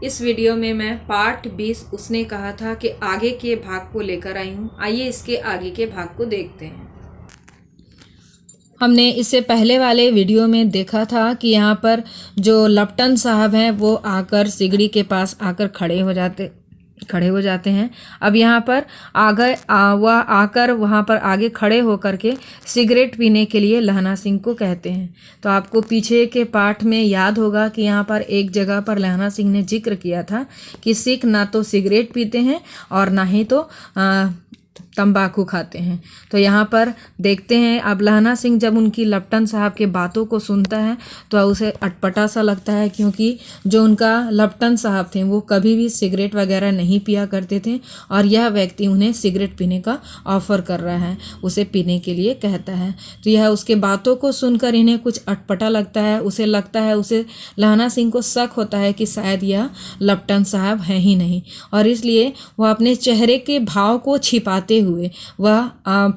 इस वीडियो में मैं पार्ट 20 उसने कहा था कि आगे के भाग को लेकर आई हूँ। आइए इसके आगे के भाग को देखते हैं। हमने इससे पहले वाले वीडियो में देखा था कि यहाँ पर जो लपटन साहब हैं वो आकर सिगड़ी के पास आकर खड़े हो जाते हैं। अब यहाँ पर वह आकर वहाँ पर आगे खड़े होकर के सिगरेट पीने के लिए लहना सिंह को कहते हैं। तो आपको पीछे के पार्ट में याद होगा कि यहाँ पर एक जगह पर लहना सिंह ने जिक्र किया था कि सिख ना तो सिगरेट पीते हैं और ना ही तो तंबाकू खाते हैं। तो यहाँ पर देखते हैं अब लहना सिंह जब उनकी लपटन साहब के बातों को सुनता है तो उसे अटपटा सा लगता है, क्योंकि जो उनका लपटन साहब थे वो कभी भी सिगरेट वगैरह नहीं पिया करते थे और यह व्यक्ति उन्हें सिगरेट पीने का ऑफ़र कर रहा है, उसे पीने के लिए कहता है। तो यह उसके बातों को सुनकर इन्हें कुछ अटपटा लगता है। उसे लहना सिंह को शक होता है कि शायद यह लपटन साहब हैं ही नहीं, और इसलिए वह अपने चेहरे के भाव को छिपाते हुए वह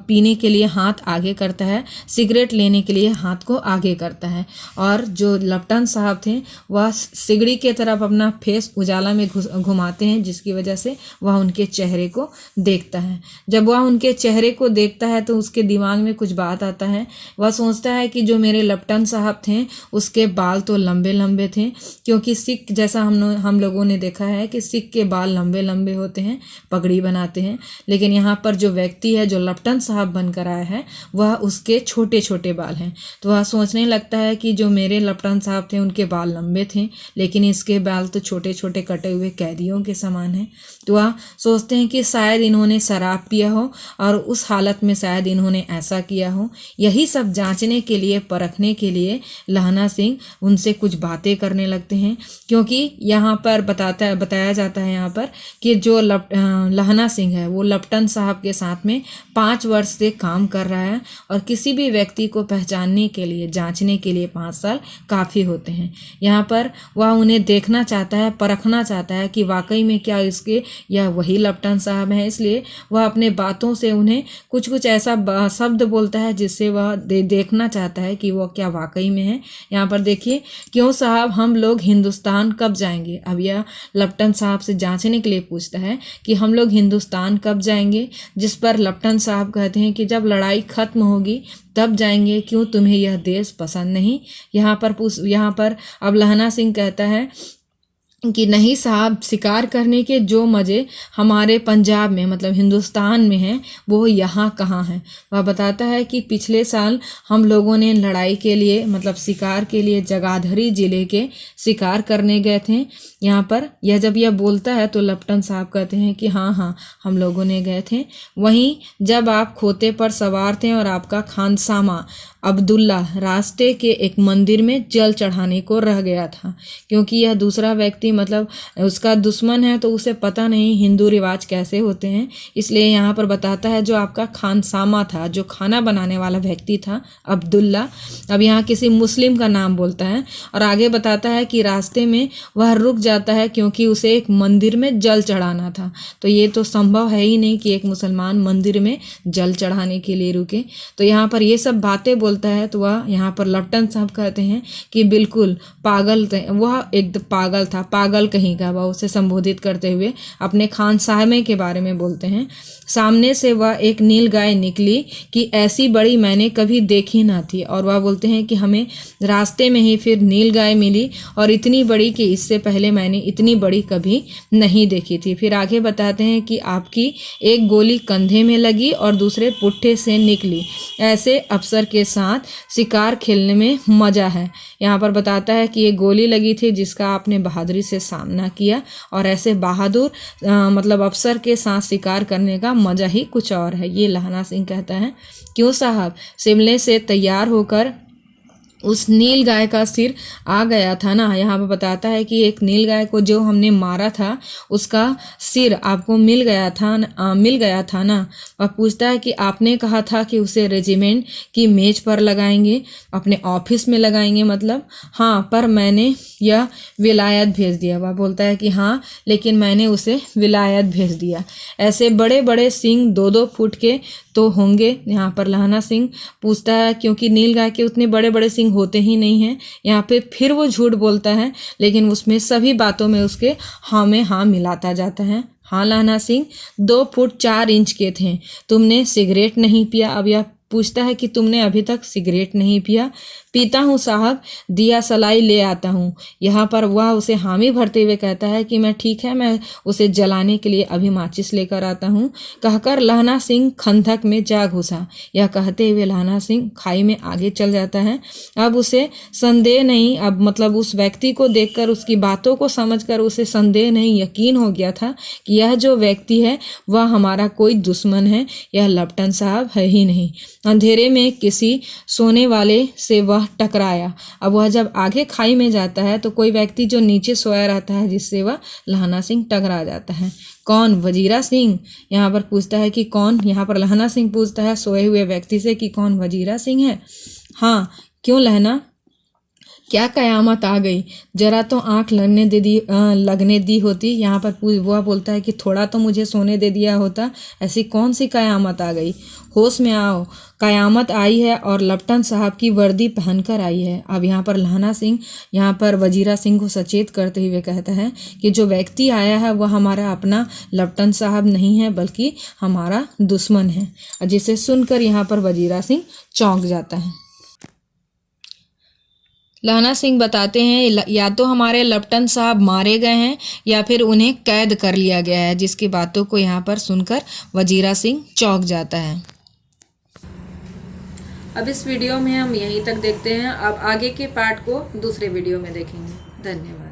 पीने के लिए हाथ आगे करता है, सिगरेट लेने के लिए हाथ को आगे करता है। और जो लपटन साहब थे वह सिगड़ी के तरफ अपना फेस उजाला में घुमाते हैं, जिसकी वजह से वह उनके चेहरे को देखता है। जब वह उनके चेहरे को देखता है तो उसके दिमाग में कुछ बात आता है। वह सोचता है कि जो मेरे लपटन साहब थे उसके बाल तो लंबे लंबे थे, क्योंकि सिख जैसा हम लोगों ने देखा है कि सिख के बाल लंबे लंबे होते हैं, पगड़ी बनाते हैं। लेकिन यहाँ पर जो व्यक्ति है जो लपटन साहब बनकर आया है वह उसके छोटे छोटे बाल हैं। तो वह सोचने लगता है कि जो मेरे लपटन साहब थे उनके बाल लंबे थे, लेकिन इसके बाल तो छोटे छोटे कटे हुए कैदियों के समान हैं। तो वह सोचते हैं कि शायद इन्होंने शराब पिया हो और उस हालत में शायद इन्होंने ऐसा किया हो। यही सब जांचने के लिए, परखने के लिए लहना सिंह उनसे कुछ बातें करने लगते हैं, क्योंकि यहाँ पर बताया जाता है यहाँ पर कि जो लहना सिंह है वो लपटन साहब के साथ में 5 वर्ष से काम कर रहा है, और किसी भी व्यक्ति को पहचानने के लिए, जांचने के लिए 5 साल काफ़ी होते हैं। यहाँ पर वह उन्हें देखना चाहता है, परखना चाहता है कि वाकई में क्या यह वही लपटन साहब हैं। इसलिए वह अपने बातों से उन्हें कुछ ऐसा शब्द बोलता है जिससे वह देखना चाहता है कि वह क्या वाकई में है। यहाँ पर देखिए, क्यों साहब हम लोग हिंदुस्तान कब जाएंगे। अब यह लपटन साहब से जांचने के लिए पूछता है कि हम लोग हिंदुस्तान कब जाएंगे, जिस पर लपटन साहब कहते हैं कि जब लड़ाई खत्म होगी तब जाएंगे। क्यों तुम्हें यह देश पसंद नहीं। यहाँ पर अब लहना सिंह कहता है कि नहीं साहब, शिकार करने के जो मज़े हमारे पंजाब में मतलब हिंदुस्तान में हैं वो यहाँ कहाँ हैं। वह बताता है कि पिछले साल हम लोगों ने लड़ाई के लिए मतलब शिकार के लिए जगाधरी ज़िले के शिकार करने गए थे। यहाँ पर जब यह बोलता है तो लपटन साहब कहते हैं कि हाँ हम लोगों ने गए थे। वहीं जब आप खोते पर सवार थे और आपका खानसामा अब्दुल्ला रास्ते के एक मंदिर में जल चढ़ाने को रह गया था, क्योंकि यह दूसरा व्यक्ति मतलब उसका दुश्मन है तो उसे पता नहीं हिंदू रिवाज कैसे होते हैं। इसलिए यहाँ पर बताता है जो आपका खानसामा था, जो खाना बनाने वाला व्यक्ति था अब्दुल्ला, अब यहाँ किसी मुस्लिम का नाम बोलता है। और आगे बताता है कि रास्ते में वह रुक जाता है क्योंकि उसे एक मंदिर में जल चढ़ाना था। तो ये तो संभव है ही नहीं कि एक मुसलमान मंदिर में जल चढ़ाने के लिए रुके। तो यहाँ पर ये सब बातें बोलता है। तो वह यहाँ पर लपटन साहब कहते हैं कि बिल्कुल पागल थे, वह एक पागल था, पागल कहीं का। वह उसे संबोधित करते हुए अपने खानसामे के बारे में बोलते हैं। सामने से वह एक नील गाय निकली कि ऐसी बड़ी मैंने कभी देखी ना थी। और वह बोलते हैं कि हमें रास्ते में ही फिर नील गाय मिली और इतनी बड़ी कि इससे पहले मैंने इतनी बड़ी कभी नहीं देखी थी। फिर आगे बताते हैं कि आपकी एक गोली कंधे में लगी और दूसरे पुट्ठे से निकली। ऐसे अफसर के साथ शिकार खेलने में मज़ा है। यहाँ पर बताता है कि ये गोली लगी थी जिसका आपने बहादुरी से सामना किया, और ऐसे बहादुर मतलब अफसर के साथ शिकार करने का मज़ा ही कुछ और है। ये लहना सिंह कहता है। क्यों साहब, शिमले से तैयार होकर उस नील गाय का सिर आ गया था ना। यहाँ पर बताता है कि एक नील गाय को जो हमने मारा था उसका सिर आपको मिल गया था ना। वह पूछता है कि आपने कहा था कि उसे रेजिमेंट की मेज पर लगाएंगे, अपने ऑफिस में लगाएंगे मतलब। हाँ, पर मैंने यह विलायत भेज दिया। वह बोलता है कि हाँ, लेकिन मैंने उसे विलायत भेज दिया। ऐसे बड़े बड़े सींग 2-2 फुट के तो होंगे। यहाँ पर लहना सिंह पूछता है, क्योंकि नील गाय के उतने बड़े बड़े सिंह होते ही नहीं हैं। यहाँ पे फिर वो झूठ बोलता है, लेकिन उसमें सभी बातों में उसके हाँ में हाँ मिलाता जाता है। हाँ लहना सिंह, 2 फुट 4 इंच के थे, तुमने सिगरेट नहीं पिया। अब यह पूछता है कि तुमने अभी तक सिगरेट नहीं पिया। पीता हूँ साहब, दिया सलाई ले आता हूँ। यहाँ पर वह उसे हामी भरते हुए कहता है कि मैं ठीक है, मैं उसे जलाने के लिए अभी माचिस लेकर आता हूँ। कहकर लहना सिंह खंदक में जा घुसा। यह कहते हुए लहना सिंह खाई में आगे चल जाता है। अब उसे संदेह नहीं, अब मतलब उस व्यक्ति को देखकर, उसकी बातों को समझकर उसे संदेह नहीं, यकीन हो गया था कि यह जो व्यक्ति है वह हमारा कोई दुश्मन है, यह लपटन साहब है ही नहीं। अंधेरे में किसी सोने वाले से वह टकराया। अब वह जब आगे खाई में जाता है तो कोई व्यक्ति जो नीचे सोया रहता है, जिससे वह लहना सिंह टकरा जाता है। कौन? वजीरा सिंह। यहाँ पर पूछता है कि कौन? यहाँ पर लहना सिंह पूछता है सोए हुए व्यक्ति से कि कौन वजीरा सिंह है? हाँ। क्यों लहना, क्या कयामत आ गई? जरा तो आंख लगने दी होती। यहाँ पर वह बोलता है कि थोड़ा तो मुझे सोने दे दिया होता, ऐसी कौन सी कयामत आ गई? होश में आओ, कयामत आई है और लपटन साहब की वर्दी पहनकर आई है। अब यहाँ पर लहना सिंह यहाँ पर वजीरा सिंह को सचेत करते हुए कहता है कि जो व्यक्ति आया है वह हमारा अपना लपटन साहब नहीं है, बल्कि हमारा दुश्मन है। जिसे सुनकर यहाँ पर वजीरा सिंह चौंक जाता है। लहना सिंह बताते हैं या तो हमारे लपटन साहब मारे गए हैं या फिर उन्हें कैद कर लिया गया है, जिसकी बातों को यहाँ पर सुनकर वजीरा सिंह चौंक जाता है। अब इस वीडियो में हम यहीं तक देखते हैं। अब आगे के पार्ट को दूसरे वीडियो में देखेंगे। धन्यवाद।